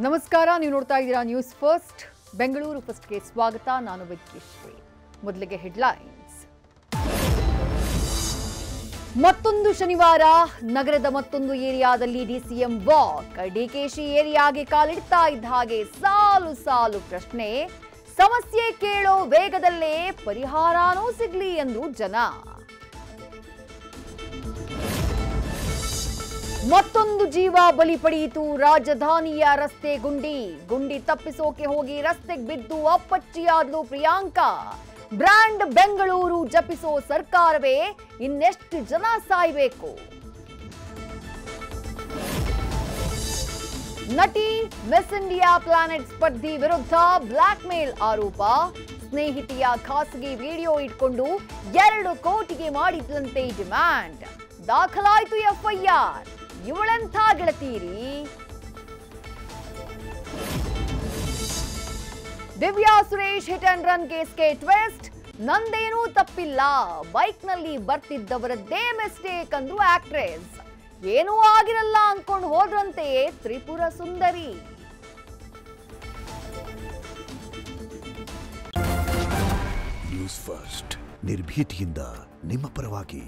ನಮಸ್ಕಾರ, ನೀವು ನೋಡ್ತಾ ಇದ್ದೀರಾ ನ್ಯೂಸ್ ಫಸ್ಟ್ ಬೆಂಗಳೂರು ಫಸ್ಟ್ಗೆ ಸ್ವಾಗತ. ನಾನು ವಿದ್ಯಶ್ರೀ. ಮೊದಲಿಗೆ ಹೆಡ್ಲೈನ್ಸ್. ಮತ್ತೊಂದು ಶನಿವಾರ ನಗರದ ಮತ್ತೊಂದು ಏರಿಯಾದಲ್ಲಿ ಡಿಸಿಎಂ ವಾಕ್. ಡಿಕೆಶಿ ಏರಿಯಾಗೆ ಕಾಲಿಡ್ತಾ ಇದ್ದ ಹಾಗೆ ಸಾಲು ಸಾಲು ಪ್ರಶ್ನೆ. ಸಮಸ್ಯೆ ಕೇಳೋ ವೇಗದಲ್ಲೇ ಪರಿಹಾರನೂ ಸಿಗ್ಲಿ ಎಂದು ಜನ. ಮತ್ತೊಂದು ಜೀವ ಬಲಿ ಪಡೆಯಿತು ರಾಜಧಾನಿಯ ರಸ್ತೆ ಗುಂಡಿ ತಪ್ಪಿಸೋಕೆ ಹೋಗಿ ರಸ್ತೆಗೆ ಬಿದ್ದು ಅಪ್ಪಚ್ಚಿಯಾದ್ಲು ಪ್ರಿಯಾಂಕಾ. ಬ್ರ್ಯಾಂಡ್ ಬೆಂಗಳೂರು ಜಪಿಸೋ ಸರ್ಕಾರವೇ ಇನ್ನೆಷ್ಟು ಜನ ಸಾಯ್ಬೇಕು. ನಟಿ ಮಿಸ್ ಇಂಡಿಯಾ ಪ್ಲಾನೆಟ್ ಸ್ಪರ್ಧಿ ವಿರುದ್ಧ ಬ್ಲಾಕ್ ಮೇಲ್ ಆರೋಪ. ಸ್ನೇಹಿತೆಯ ಖಾಸಗಿ ವಿಡಿಯೋ ಇಟ್ಕೊಂಡು 2 ಕೋಟಿಗೆ ಮಾಡಿದ್ಲಂತೆ ಡಿಮ್ಯಾಂಡ್. ದಾಖಲಾಯಿತು ಎಫ್ಐಆರ್. ಇವಳೆಂಥ ಗೆಳತೀರಿ. Divya Suresh hit and run ಕೇಸ್ಗೆ ಟ್ವಿಸ್ಟ್. ನಂದೇನೂ ತಪ್ಪಿಲ್ಲ, ಬೈಕ್ನಲ್ಲಿ ಬರ್ತಿದ್ದವರದ್ದೇ ಮಿಸ್ಟೇಕ್ ಅಂದ್ರು ಆಕ್ಟ್ರೆಸ್. ಏನೂ ಆಗಿರಲ್ಲ ಅನ್ಕೊಂಡು ಹೋದ್ರಂತೆಯೇ ತ್ರಿಪುರ ಸುಂದರಿ. ನ್ಯೂಸ್ ಫಸ್ಟ್ ನಿರ್ಭೀತಿಯಿಂದ ನಿಮ್ಮ ಪರವಾಗಿ.